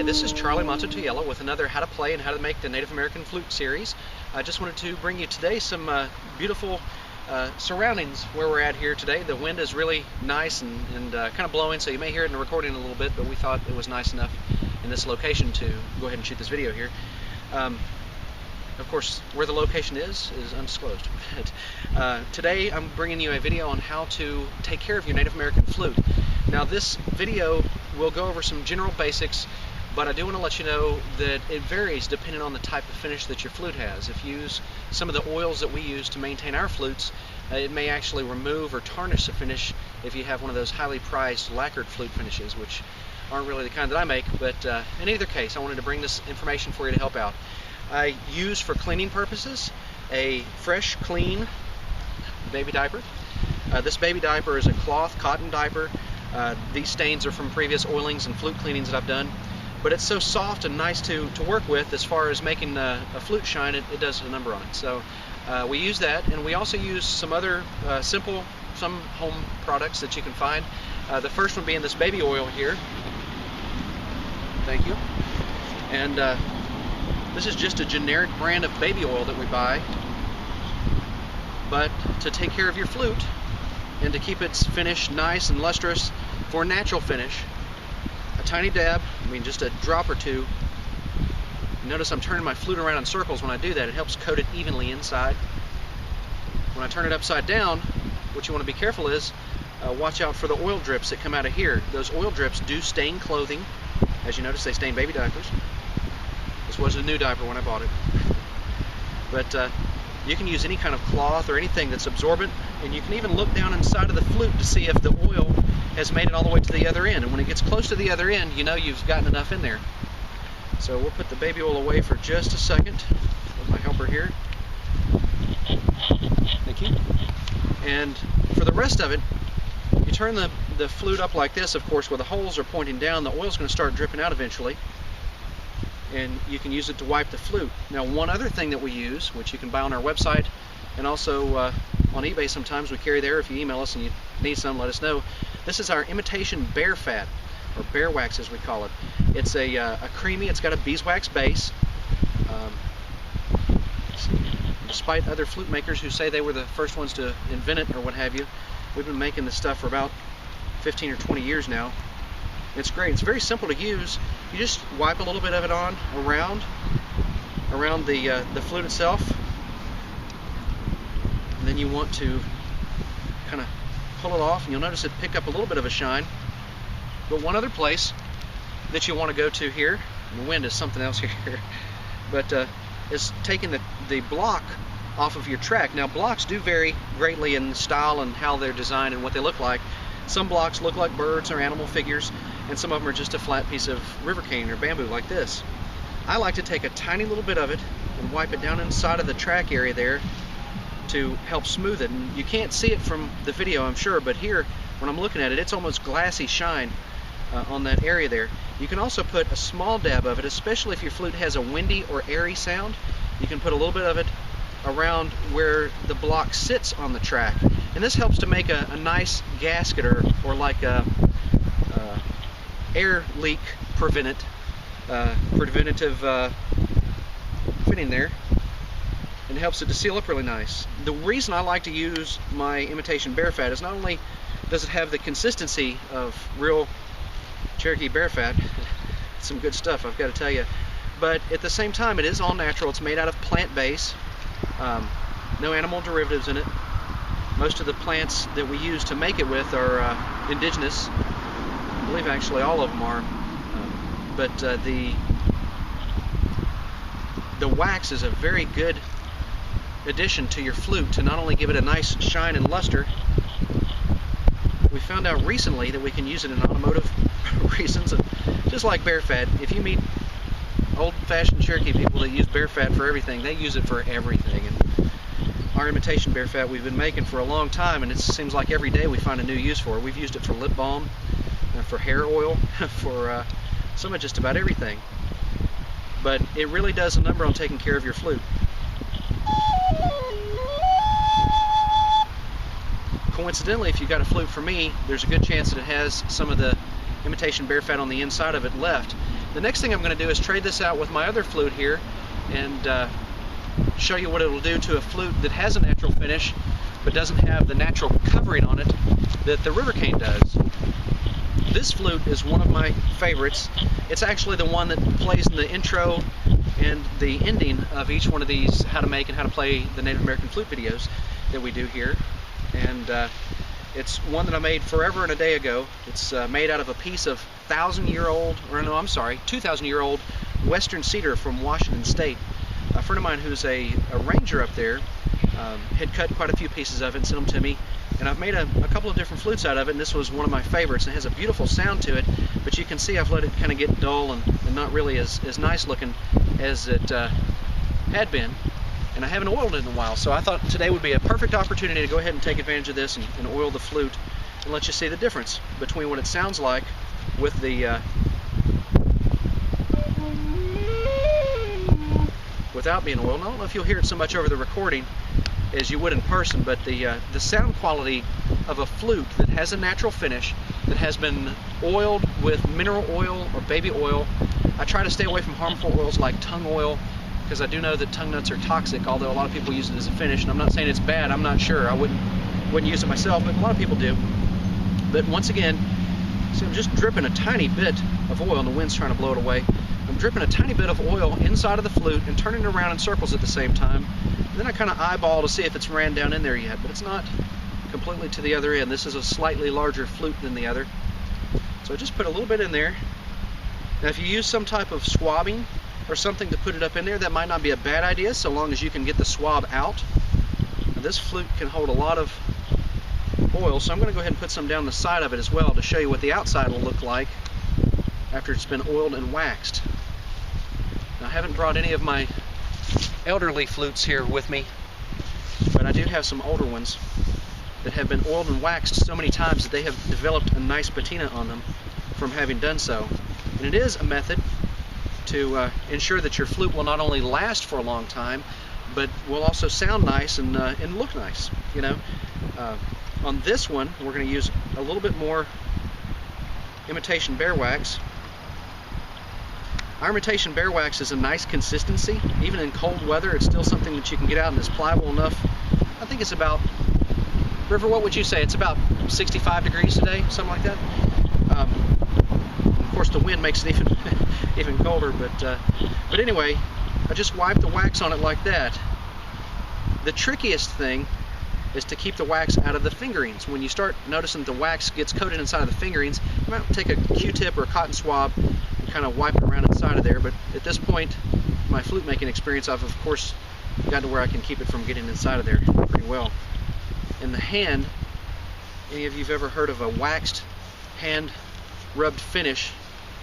this is Charlie Mato-Toyela with another How to Play and How to Make the Native American Flute series. I just wanted to bring you today some beautiful surroundings where we're at here today. The wind is really nice and kind of blowing, so you may hear it in the recording a little bit, but we thought it was nice enough in this location to go ahead and shoot this video here. Of course, where the location is undisclosed. But, today I'm bringing you a video on how to take care of your Native American flute. Now this video will go over some general basics, but I do want to let you know that it varies depending on the type of finish that your flute has. If you use some of the oils that we use to maintain our flutes, it may actually remove or tarnish the finish if you have one of those highly prized lacquered flute finishes, which aren't really the kind that I make, but in either case I wanted to bring this information for you to help out. I use for cleaning purposes a fresh, clean baby diaper. This baby diaper is a cloth cotton diaper. These stains are from previous oilings and flute cleanings that I've done, but it's so soft and nice to work with as far as making a flute shine. It does a number on it. So we use that, and we also use some other simple, some home products that you can find. The first one being this baby oil here. Thank you. And this is just a generic brand of baby oil that we buy, but to take care of your flute and to keep its finish nice and lustrous for a natural finish, a tiny dab, just a drop or two. Notice I'm turning my flute around in circles when I do that. It helps coat it evenly inside. When I turn it upside down, what you want to be careful is watch out for the oil drips that come out of here. Those oil drips do stain clothing. As you notice, they stain baby diapers. This was a new diaper when I bought it. But you can use any kind of cloth or anything that's absorbent, and you can even look down inside of the flute to see if the oil has made it all the way to the other end. And when it gets close to the other end, you know you've gotten enough in there. So we'll put the baby oil away for just a second with my helper here. Thank you. And for the rest of it, you turn the flute up like this, of course, where the holes are pointing down. The oil's going to start dripping out eventually, and you can use it to wipe the flute. Now, one other thing that we use, which you can buy on our website and also on eBay sometimes, we carry there. If you email us and you need some, let us know. This is our imitation bear fat, or bear wax as we call it. It's a creamy, it's got a beeswax base. Despite other flute makers who say they were the first ones to invent it or what have you, we've been making this stuff for about 15 or 20 years now. It's great. It's very simple to use. You just wipe a little bit of it on around the flute itself, and then you want to kind of pull it off, and you'll notice it pick up a little bit of a shine. But one other place that you want to go to here, and the wind is something else here, but is taking the block off of your track. Now, blocks do vary greatly in style and how they're designed and what they look like. Some blocks look like birds or animal figures, and some of them are just a flat piece of river cane or bamboo like this. I like to take a tiny little bit of it and wipe it down inside of the track area there to help smooth it. And you can't see it from the video, I'm sure, but here, when I'm looking at it, it's almost glassy shine on that area there. You can also put a small dab of it, especially if your flute has a windy or airy sound. You can put a little bit of it around where the block sits on the track, and this helps to make a nice gasket or like a air leak preventative fitting there, and helps it to seal up really nice. The reason I like to use my imitation bear fat is not only does it have the consistency of real Cherokee bear fat, some good stuff, I've got to tell you, but at the same time it is all natural. It's made out of plant base, no animal derivatives in it. Most of the plants that we use to make it with are indigenous. I believe actually all of them are, but the wax is a very good addition to your flute to not only give it a nice shine and luster. We found out recently that we can use it in automotive reasons, just like bear fat. If you meet old-fashioned Cherokee people that use bear fat for everything, they use it for everything. And our imitation bear fat we've been making for a long time, and it seems like every day we find a new use for it. We've used it for lip balm, for hair oil, for some of just about everything. But it really does a number on taking care of your flute. Coincidentally, if you got a flute for me, there's a good chance that it has some of the imitation bear fat on the inside of it left. The next thing I'm going to do is trade this out with my other flute here and show you what it will do to a flute that has a natural finish but doesn't have the natural covering on it that the river cane does. This flute is one of my favorites. It's actually the one that plays in the intro and the ending of each one of these how to make and how to play the Native American flute videos that we do here. And it's one that I made forever and a day ago. It's made out of a piece of 2,000-year-old western cedar from Washington State. A friend of mine who's a ranger up there had cut quite a few pieces of it and sent them to me, and I've made a couple of different flutes out of it, and this was one of my favorites. It has a beautiful sound to it, but you can see I've let it kind of get dull and not really as nice looking as it had been, and I haven't oiled it in a while, so I thought today would be a perfect opportunity to go ahead and take advantage of this and oil the flute and let you see the difference between what it sounds like with the without being oiled. I don't know if you'll hear it so much over the recording as you would in person, but the sound quality of a flute that has a natural finish, that has been oiled with mineral oil or baby oil. I try to stay away from harmful oils like tongue oil, because I do know that tongue nuts are toxic, although a lot of people use it as a finish, and I'm not saying it's bad, I'm not sure, I wouldn't use it myself, but a lot of people do. But once again, see, I'm just dripping a tiny bit of oil, and the wind's trying to blow it away. I'm dripping a tiny bit of oil inside of the flute and turning it around in circles at the same time. And then I kind of eyeball to see if it's ran down in there yet, but it's not completely to the other end. This is a slightly larger flute than the other. So I just put a little bit in there. Now if you use some type of swabbing or something to put it up in there, that might not be a bad idea, so long as you can get the swab out. Now, this flute can hold a lot of oil, so I'm going to go ahead and put some down the side of it as well to show you what the outside will look like after it's been oiled and waxed. Now, I haven't brought any of my elderly flutes here with me, but I do have some older ones that have been oiled and waxed so many times that they have developed a nice patina on them from having done so. And it is a method to ensure that your flute will not only last for a long time, but will also sound nice and look nice. You know, on this one, we're going to use a little bit more imitation bear wax. Our imitation bear wax is a nice consistency. Even in cold weather, it's still something that you can get out and is pliable enough. I think it's about, River, what would you say? It's about 65 degrees today, something like that. Of course, the wind makes it even colder, but anyway, I just wipe the wax on it like that. The trickiest thing is to keep the wax out of the fingerings. When you start noticing the wax gets coated inside of the fingerings, you might take a Q-tip or a cotton swab and kind of wipe it around inside of there. But at this point, my flute making experience, I've of course got to where I can keep it from getting inside of there pretty well. In the hand, any of you have ever heard of a waxed hand rubbed finish?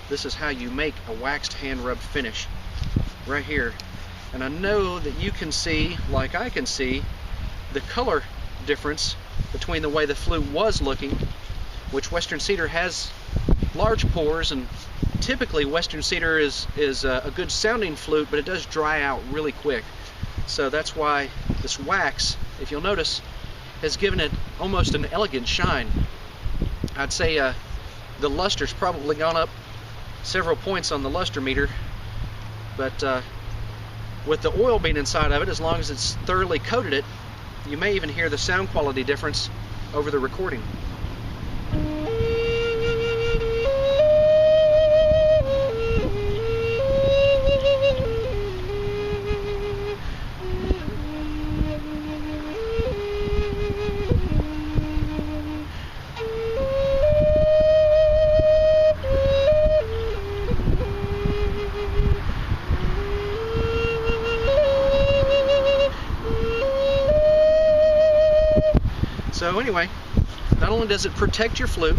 This is how you make a waxed hand rubbed finish, right here. And I know that you can see, like I can see, the color difference between the way the flute was looking, which Western cedar has large pores, and typically Western cedar is a good sounding flute, but it does dry out really quick. So that's why this wax, if you'll notice, has given it almost an elegant shine. I'd say the luster's probably gone up several points on the luster meter, but with the oil being inside of it, as long as it's thoroughly coated it, you may even hear the sound quality difference over the recording. So anyway, not only does it protect your flute,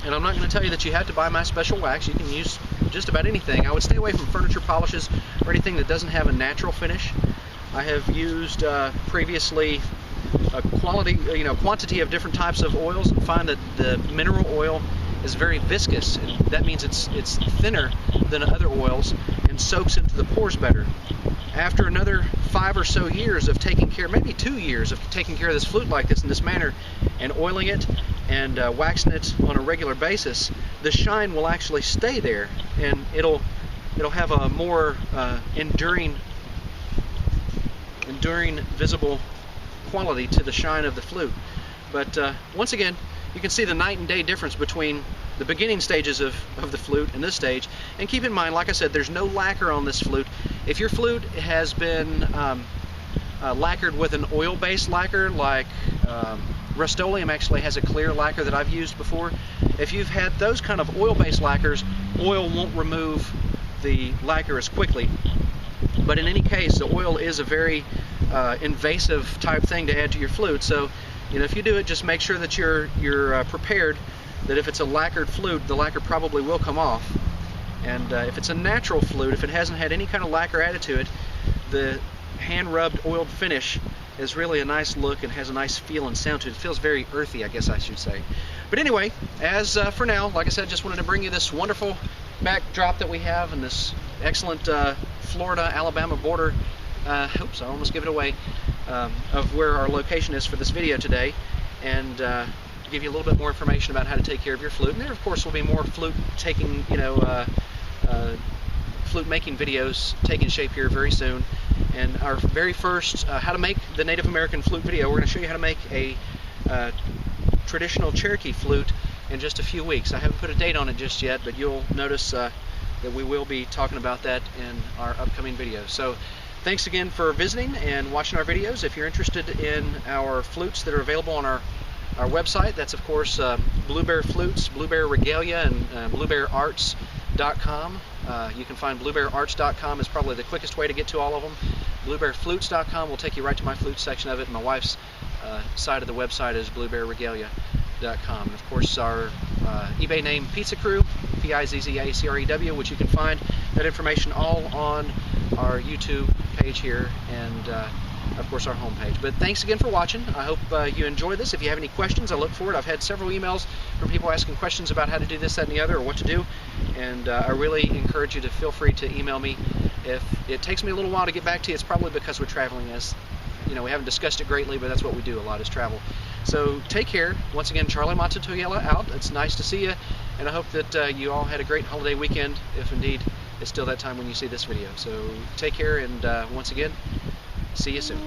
and I'm not going to tell you that you have to buy my special wax. You can use just about anything. I would stay away from furniture polishes or anything that doesn't have a natural finish. I have used previously a quantity of different types of oils, and find that the mineral oil is very viscous. That means it's thinner than other oils and soaks into the pores better. After another 5 or so years of taking care, maybe 2 years of taking care of this flute like this in this manner, and oiling it and waxing it on a regular basis, the shine will actually stay there, and it'll have a more enduring visible quality to the shine of the flute. But once again, you can see the night and day difference between the beginning stages of the flute and this stage. And keep in mind, like I said, there's no lacquer on this flute. If your flute has been lacquered with an oil-based lacquer, like Rust-Oleum actually has a clear lacquer that I've used before. If you've had those kind of oil-based lacquers, oil won't remove the lacquer as quickly. But in any case, the oil is a very invasive type thing to add to your flute. So, you know, if you do it, just make sure that you're prepared that if it's a lacquered flute, the lacquer probably will come off. And if it's a natural flute, if it hasn't had any kind of lacquer added to it, the hand-rubbed oiled finish is really a nice look and has a nice feel and sound to it. It feels very earthy, I guess I should say. But anyway, as for now, like I said, just wanted to bring you this wonderful backdrop that we have and this excellent Florida-Alabama border. Oops, I almost gave it away, of where our location is for this video today, and give you a little bit more information about how to take care of your flute. And there, of course, will be more flute taking, flute making videos taking shape here very soon. And our very first how to make the Native American flute video, we're going to show you how to make a traditional Cherokee flute in just a few weeks. I haven't put a date on it just yet, but you'll notice that we will be talking about that in our upcoming video. So thanks again for visiting and watching our videos. If you're interested in our flutes that are available on our website, that's of course Blue Bear Flutes, Blue Bear Regalia, and bluebeararts.com. You can find bluebeararts.com is probably the quickest way to get to all of them. Bluebearflutes.com will take you right to my flute section of it. My wife's side of the website is bluebearregalia.com. And of course our eBay name Pizza Crew, P-I-Z-Z-A-C-R-E-W, which you can find that information all on our YouTube page here, and of course our homepage. But thanks again for watching. I hope you enjoyed this. If you have any questions, I look forward. I've had several emails from people asking questions about how to do this, that, and the other, or what to do, and I really encourage you to feel free to email me. If it takes me a little while to get back to you, it's probably because we're traveling. As you know, we haven't discussed it greatly, but that's what we do a lot, is travel. So take care. Once again, Charlie Mato-Toyela out. It's nice to see you, and I hope that you all had a great holiday weekend, if indeed it's still that time when you see this video. So take care, and once again, see you soon.